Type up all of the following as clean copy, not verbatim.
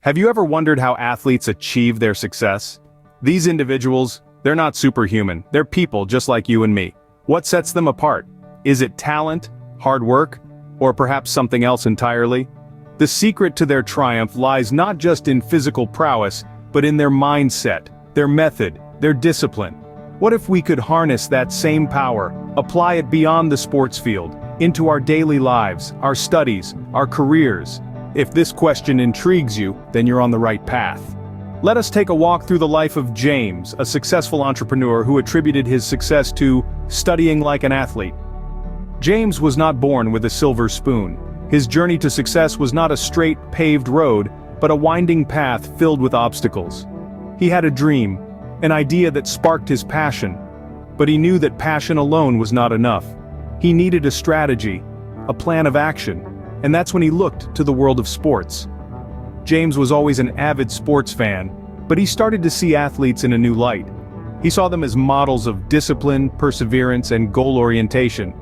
Have you ever wondered how athletes achieve their success? These individuals, they're not superhuman, they're people just like you and me. What sets them apart? Is it talent, hard work, or perhaps something else entirely? The secret to their triumph lies not just in physical prowess, but in their mindset, their method, their discipline. What if we could harness that same power, apply it beyond the sports field, into our daily lives, our studies, our careers? If this question intrigues you, then you're on the right path. Let us take a walk through the life of James, a successful entrepreneur who attributed his success to studying like an athlete. James was not born with a silver spoon. His journey to success was not a straight, paved road, but a winding path filled with obstacles. He had a dream, an idea that sparked his passion. But he knew that passion alone was not enough. He needed a strategy, a plan of action, and that's when he looked to the world of sports. James was always an avid sports fan, but he started to see athletes in a new light. He saw them as models of discipline, perseverance, and goal orientation.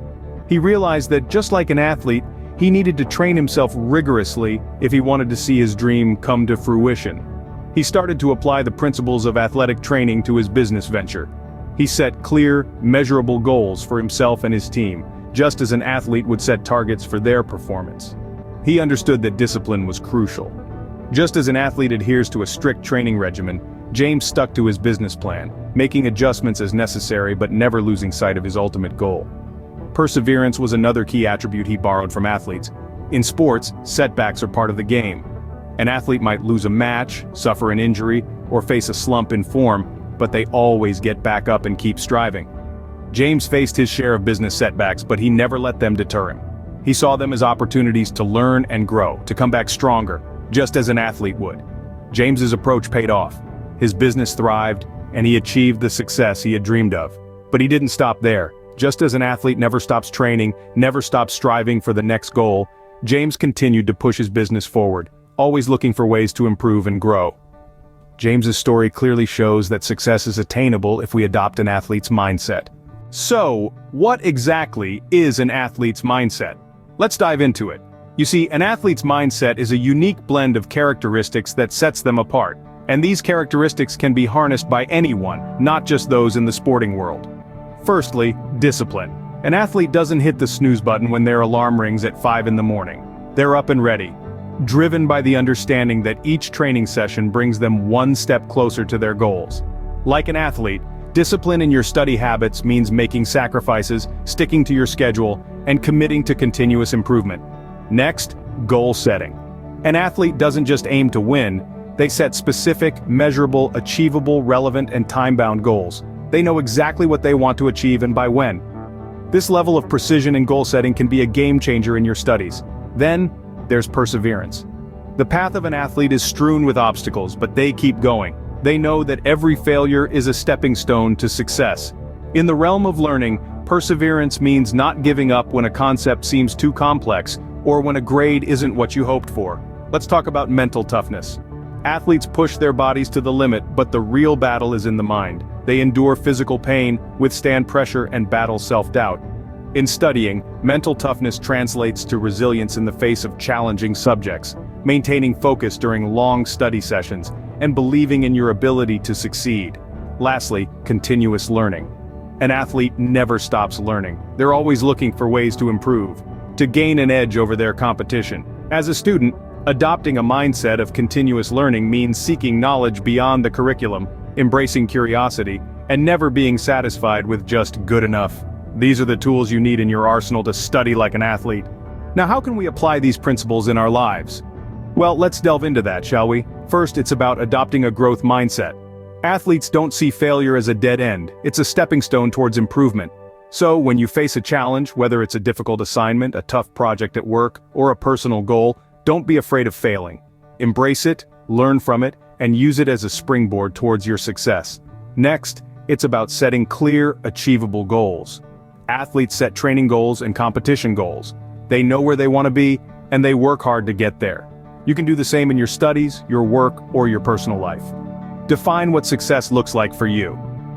He realized that just like an athlete, he needed to train himself rigorously if he wanted to see his dream come to fruition. He started to apply the principles of athletic training to his business venture. He set clear, measurable goals for himself and his team, just as an athlete would set targets for their performance. He understood that discipline was crucial. Just as an athlete adheres to a strict training regimen, James stuck to his business plan, making adjustments as necessary but never losing sight of his ultimate goal. Perseverance was another key attribute he borrowed from athletes. In sports, setbacks are part of the game. An athlete might lose a match, suffer an injury, or face a slump in form, but they always get back up and keep striving. James faced his share of business setbacks, but he never let them deter him. He saw them as opportunities to learn and grow, to come back stronger, just as an athlete would. James's approach paid off. His business thrived, and he achieved the success he had dreamed of. But he didn't stop there. Just as an athlete never stops training, never stops striving for the next goal, James continued to push his business forward, always looking for ways to improve and grow. James's story clearly shows that success is attainable if we adopt an athlete's mindset. So, what exactly is an athlete's mindset? Let's dive into it. You see, an athlete's mindset is a unique blend of characteristics that sets them apart, and these characteristics can be harnessed by anyone, not just those in the sporting world. Firstly, discipline. An athlete doesn't hit the snooze button when their alarm rings at 5 in the morning. They're up and ready, driven by the understanding that each training session brings them one step closer to their goals. Like an athlete, discipline in your study habits means making sacrifices, sticking to your schedule, and committing to continuous improvement. Next, goal setting. An athlete doesn't just aim to win, they set specific, measurable, achievable, relevant, and time-bound goals. They know exactly what they want to achieve and by when. This level of precision in goal setting can be a game changer in your studies. Then, there's perseverance. The path of an athlete is strewn with obstacles, but they keep going. They know that every failure is a stepping stone to success. In the realm of learning, perseverance means not giving up when a concept seems too complex, or when a grade isn't what you hoped for. Let's talk about mental toughness. Athletes push their bodies to the limit, but the real battle is in the mind. They endure physical pain, withstand pressure, and battle self-doubt. In studying, mental toughness translates to resilience in the face of challenging subjects, maintaining focus during long study sessions, and believing in your ability to succeed. Lastly, continuous learning. An athlete never stops learning. They're always looking for ways to improve, to gain an edge over their competition. As a student, adopting a mindset of continuous learning means seeking knowledge beyond the curriculum, embracing curiosity, and never being satisfied with just good enough. These are the tools you need in your arsenal to study like an athlete. Now, how can we apply these principles in our lives? Well, let's delve into that, shall we? First, it's about adopting a growth mindset. Athletes don't see failure as a dead end, it's a stepping stone towards improvement. So, when you face a challenge, whether it's a difficult assignment, a tough project at work, or a personal goal, don't be afraid of failing. Embrace it, learn from it, and use it as a springboard towards your success. Next, it's about setting clear, achievable goals. Athletes set training goals and competition goals. They know where they want to be, and they work hard to get there. You can do the same in your studies, your work, or your personal life. Define what success looks like for you.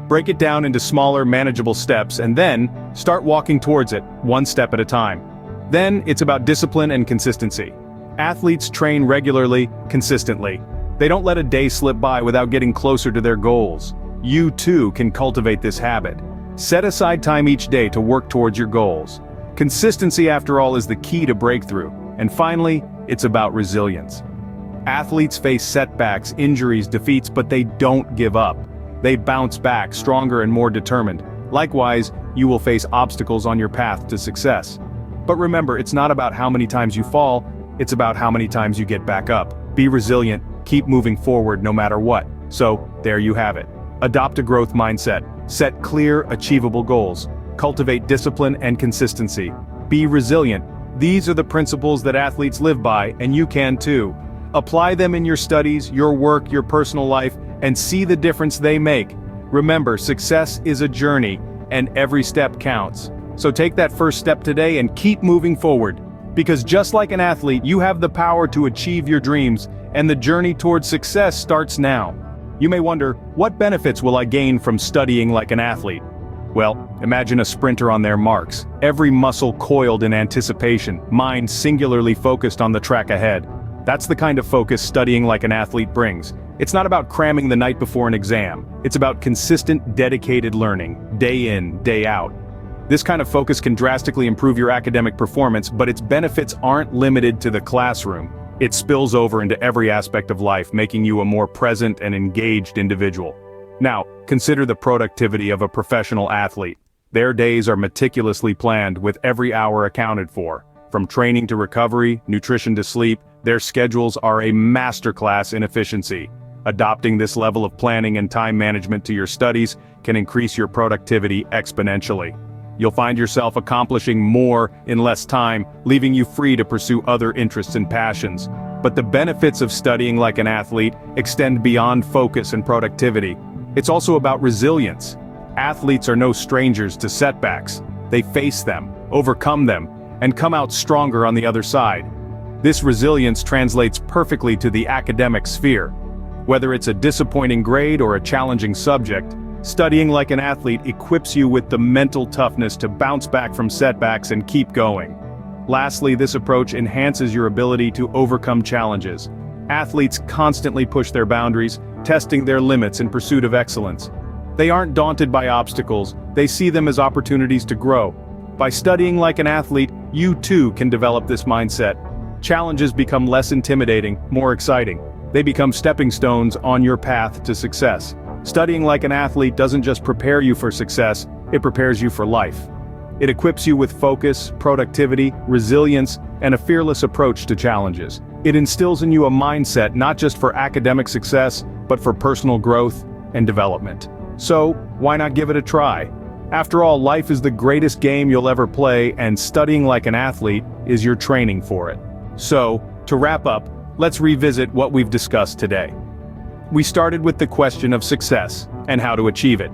Break it down into smaller, manageable steps, and then start walking towards it, one step at a time. Then, it's about discipline and consistency. Athletes train regularly, consistently. They don't let a day slip by without getting closer to their goals. You too can cultivate this habit. Set aside time each day to work towards your goals. Consistency, after all, is the key to breakthrough. And finally, it's about resilience. Athletes face setbacks, injuries, defeats, but they don't give up. They bounce back stronger and more determined. Likewise, you will face obstacles on your path to success. But remember, it's not about how many times you fall, it's about how many times you get back up. Be resilient, keep moving forward no matter what. So, there you have it. Adopt a growth mindset. Set clear, achievable goals. Cultivate discipline and consistency. Be resilient. These are the principles that athletes live by, and you can too. Apply them in your studies, your work, your personal life, and see the difference they make. Remember, success is a journey, and every step counts. So take that first step today and keep moving forward. Because just like an athlete, you have the power to achieve your dreams, and the journey towards success starts now. You may wonder, what benefits will I gain from studying like an athlete? Well, imagine a sprinter on their marks, every muscle coiled in anticipation, mind singularly focused on the track ahead. That's the kind of focus studying like an athlete brings. It's not about cramming the night before an exam. It's about consistent, dedicated learning, day in, day out. This kind of focus can drastically improve your academic performance, but its benefits aren't limited to the classroom. It spills over into every aspect of life, making you a more present and engaged individual. Now, consider the productivity of a professional athlete. Their days are meticulously planned, with every hour accounted for. From training to recovery, nutrition to sleep, their schedules are a masterclass in efficiency. Adopting this level of planning and time management to your studies can increase your productivity exponentially. You'll find yourself accomplishing more in less time, leaving you free to pursue other interests and passions. But the benefits of studying like an athlete extend beyond focus and productivity. It's also about resilience. Athletes are no strangers to setbacks. They face them, overcome them, and come out stronger on the other side. This resilience translates perfectly to the academic sphere. Whether it's a disappointing grade or a challenging subject, studying like an athlete equips you with the mental toughness to bounce back from setbacks and keep going. Lastly, this approach enhances your ability to overcome challenges. Athletes constantly push their boundaries, testing their limits in pursuit of excellence. They aren't daunted by obstacles, they see them as opportunities to grow. By studying like an athlete, you too can develop this mindset. Challenges become less intimidating, more exciting. They become stepping stones on your path to success. Studying like an athlete doesn't just prepare you for success, it prepares you for life. It equips you with focus, productivity, resilience, and a fearless approach to challenges. It instills in you a mindset not just for academic success, but for personal growth and development. So, why not give it a try? After all, life is the greatest game you'll ever play, and studying like an athlete is your training for it. So, to wrap up, let's revisit what we've discussed today. We started with the question of success and how to achieve it.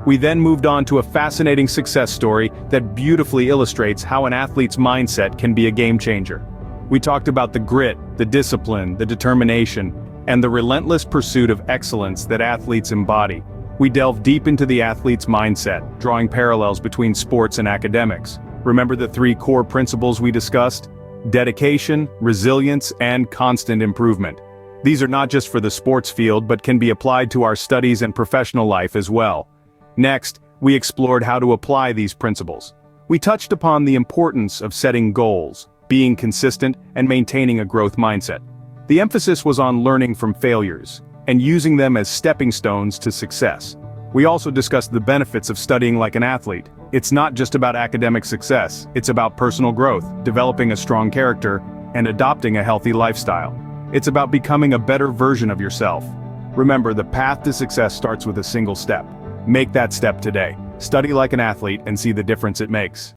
We then moved on to a fascinating success story that beautifully illustrates how an athlete's mindset can be a game changer. We talked about the grit, the discipline, the determination, and the relentless pursuit of excellence that athletes embody. We delved deep into the athlete's mindset, drawing parallels between sports and academics. Remember the three core principles we discussed? Dedication, resilience, and constant improvement. These are not just for the sports field but can be applied to our studies and professional life as well. Next, we explored how to apply these principles. We touched upon the importance of setting goals, being consistent, and maintaining a growth mindset. The emphasis was on learning from failures and using them as stepping stones to success. We also discussed the benefits of studying like an athlete. It's not just about academic success, it's about personal growth, developing a strong character, and adopting a healthy lifestyle. It's about becoming a better version of yourself. Remember, the path to success starts with a single step. Make that step today. Study like an athlete and see the difference it makes.